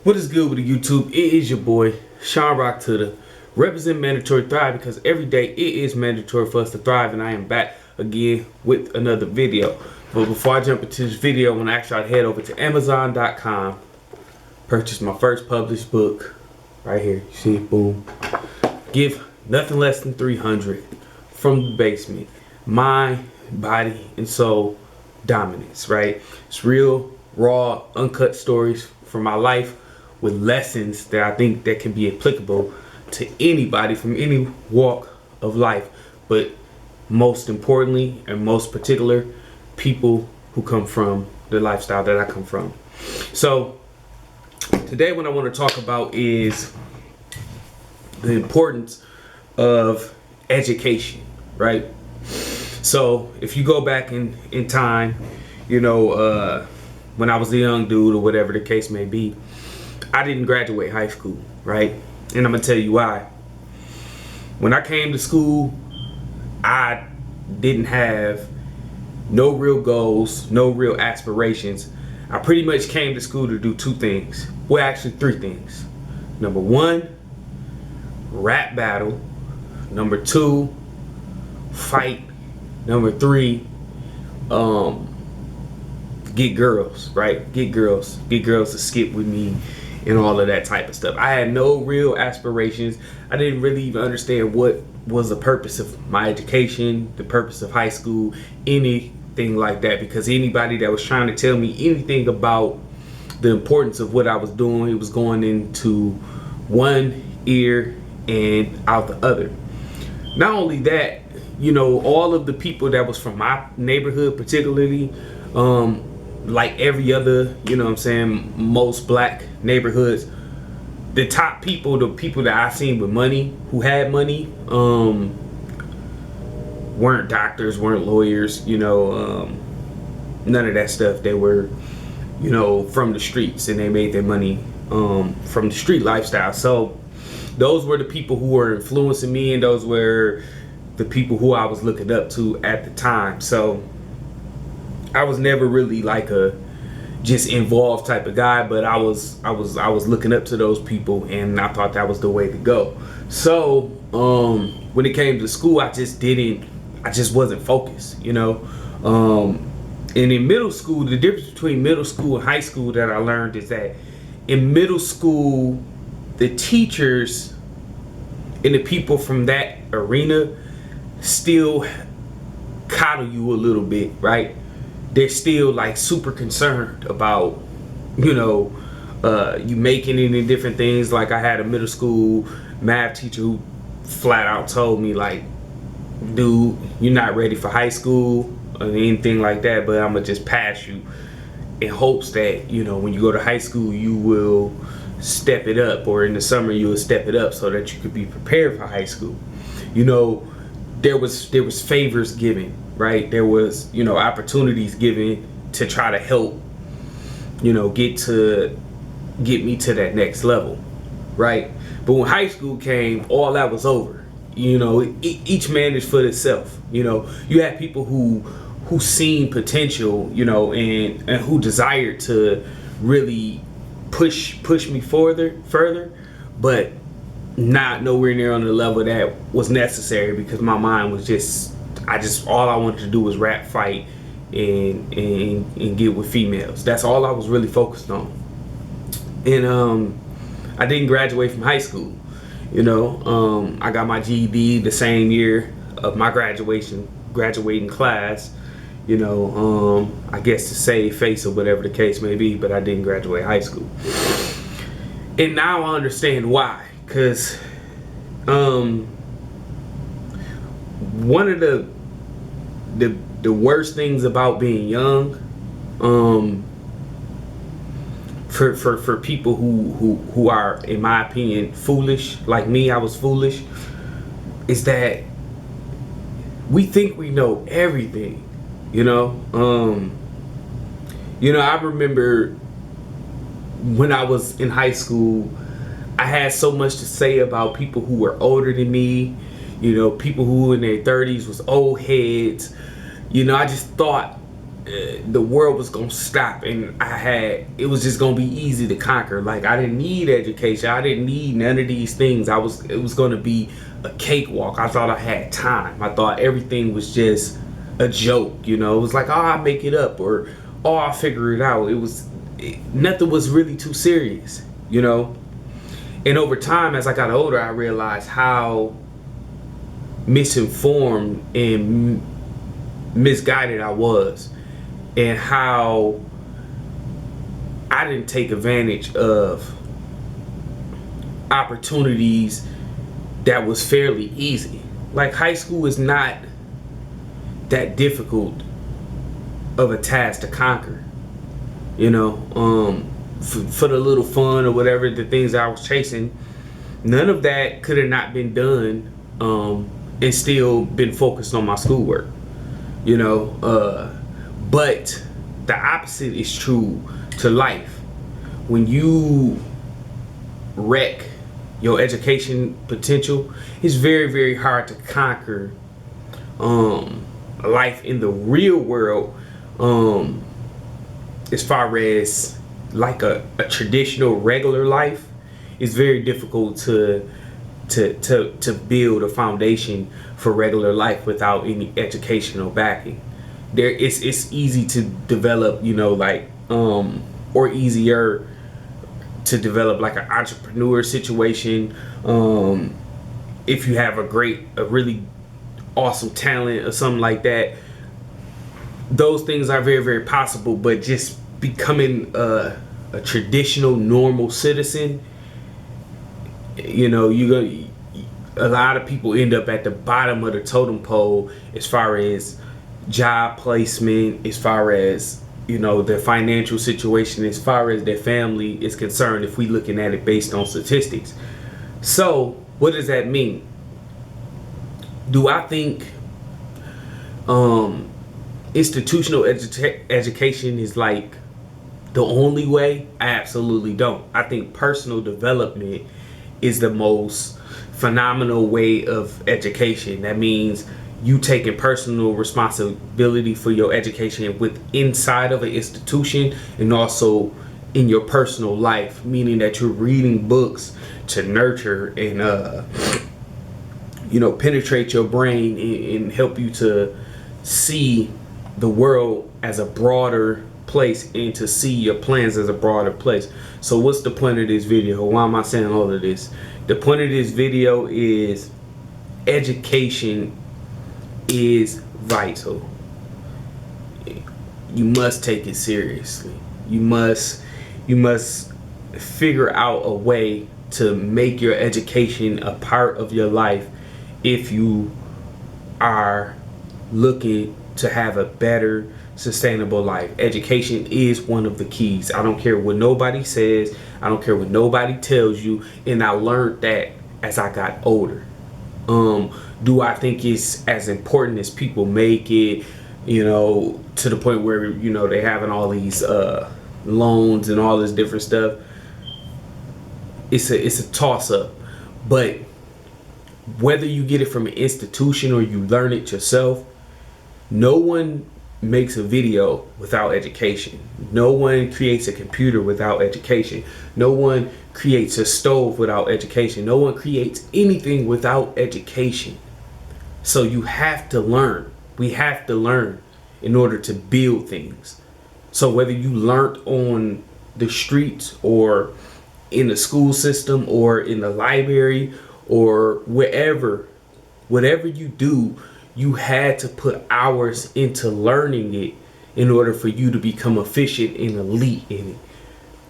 What is good with the YouTube? It is your boy, Sean Rock to the represent mandatory thrive, because every day it is mandatory for us to thrive, and I am back again with another video. But before I jump into this video, I want to ask y'all to head over to Amazon.com, purchase my first published book right here. You see it? Boom. Give nothing less than $300 from the basement. Mind, body, and soul dominance, right? It's real, raw, uncut stories from my life, with lessons that I think that can be applicable to anybody from any walk of life, but most importantly and most particular, people who come from the lifestyle that I come from. So today what I want to talk about is the importance of education, right? So if you go back in time, you know, when I was a young dude or whatever the case may be, I didn't graduate high school, right? And I'm gonna tell you why. When I came to school, I didn't have no real goals, no real aspirations. I pretty much came to school to do two things. Well, actually three things. Number one, rap battle. Number two, fight. Number three, get girls, right? Get girls to skip with me and all of that type of stuff. I had no real aspirations. I didn't really even understand what was the purpose of my education, the purpose of high school, anything like that, because anybody that was trying to tell me anything about the importance of what I was doing, it was going into one ear and out the other. Not only that, you know, all of the people that was from my neighborhood particularly, like every other, you know what I'm saying, most black neighborhoods, the top people, the people that I've seen with money, who had money, weren't doctors, weren't lawyers, you know, none of that stuff. They were, you know, from the streets, and they made their money from the street lifestyle. So those were the people who were influencing me, and those were the people who I was looking up to at the time. So I was never really like a just involved type of guy, but I was looking up to those people, and I thought that was the way to go. So when it came to school, I just wasn't focused, you know. And in middle school, the difference between middle school and high school that I learned is that in middle school, the teachers and the people from that arena still coddle you a little bit, right? They're still like super concerned about, you know, you making it in different things. Like I had a middle school math teacher who flat out told me, like, dude, you're not ready for high school or anything like that, but I'm gonna just pass you in hopes that, you know, when you go to high school, you will step it up, or in the summer you will step it up so that you could be prepared for high school. You know, there was favors given, right? There was, you know, opportunities given to try to help, you know, get me to that next level, right? But when high school came, all that was over. You know, each man is for itself. You know, you had people who seen potential, you know, and who desired to really push me further, but not nowhere near on the level that was necessary, because my mind was just all I wanted to do was rap, fight, and get with females. That's all I was really focused on. And I didn't graduate from high school. You know, I got my GED the same year of my graduating class. You know, I guess to save face or whatever the case may be, but I didn't graduate high school. And now I understand why. Because one of the worst things about being young, for people who are, in my opinion, foolish, like me, I was foolish, is that we think we know everything, you know. You know, I remember when I was in high school, I had so much to say about people who were older than me, you know, people who in their 30s was old heads. You know, I just thought the world was gonna stop, and it was just gonna be easy to conquer. Like, I didn't need education, I didn't need none of these things. It was gonna be a cakewalk. I thought I had time. I thought everything was just a joke, you know. It was like, oh, I'll make it up, or oh, I'll figure it out. Nothing was really too serious, you know. And over time, as I got older, I realized how misinformed and misguided I was, and how I didn't take advantage of opportunities that was fairly easy. Like, high school is not that difficult of a task to conquer, you know. For the little fun or whatever, the things I was chasing, none of that could have not been done, and still been focused on my schoolwork, you know. But the opposite is true to life. When you wreck your education potential, it's very, very hard to conquer life in the real world, as far as like a traditional regular life. It's very difficult to build a foundation for regular life without any educational backing. It's easy to develop, you know, like or easier to develop like an entrepreneur situation, if you have a really awesome talent or something like that. Those things are very, very possible, but just becoming a traditional normal citizen, you know, a lot of people end up at the bottom of the totem pole as far as job placement, as far as, you know, their financial situation, as far as their family is concerned, if we looking at it based on statistics. So what does that mean? Do I think institutional education is like the only way? I absolutely don't. I think personal development is the most phenomenal way of education. That means you taking personal responsibility for your education inside of an institution, and also in your personal life, meaning that you're reading books to nurture and you know, penetrate your brain and help you to see the world as a broader place, and to see your plans as a broader place. So what's the point of this video? Why am I saying all of this? The point of this video is education is vital. You must take it seriously. You must figure out a way to make your education a part of your life if you are looking to have a better, sustainable life. Education is one of the keys. I don't care what nobody says, I don't care what nobody tells you, and I learned that as I got older. Do I think it's as important as people make it, you know, to the point where, you know, they having all these loans and all this different stuff? It's a toss up. But whether you get it from an institution or you learn it yourself, no one makes a video without education. No one creates a computer without education. No one creates a stove without education. No one creates anything without education. So you have to learn. We have to learn in order to build things. So whether you learned on the streets or in the school system or in the library or wherever, whatever you do, you had to put hours into learning it in order for you to become efficient and elite in it.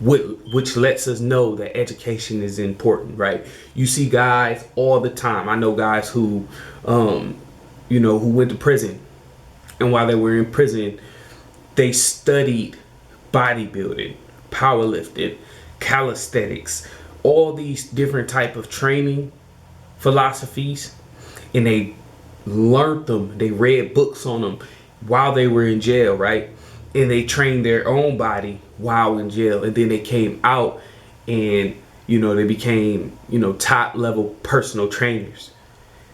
Which lets us know that education is important, right? You see guys all the time. I know guys who, you know, who went to prison, and while they were in prison, they studied bodybuilding, powerlifting, calisthenics, all these different type of training philosophies, and they learned them. They read books on them while they were in jail, right? And they trained their own body while in jail, and then they came out and, you know, they became, you know, top level personal trainers.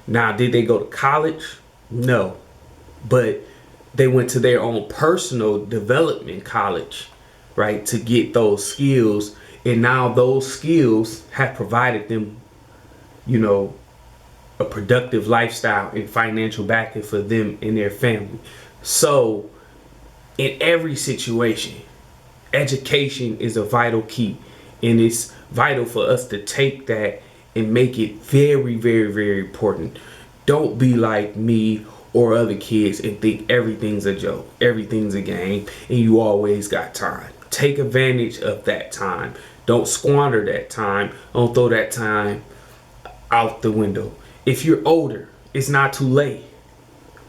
Now, did they go to college? No, but they went to their own personal development college, right, to get those skills. And now those skills have provided them, you know, a productive lifestyle and financial backing for them and their family. So in every situation, education is a vital key, and it's vital for us to take that and make it very, very, very important. Don't be like me or other kids and think everything's a joke, everything's a game, and you always got time. Take advantage of that time. Don't squander that time. Don't throw that time out the window. If you're older, it's not too late.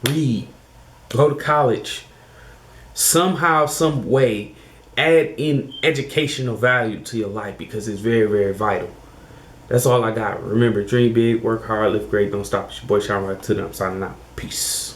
Read, go to college, somehow, some way, add in educational value to your life, because it's very, very vital. That's all I got. Remember, dream big, work hard, live great, don't stop. It's your boy Sean Right to them. I'm signing out. Peace.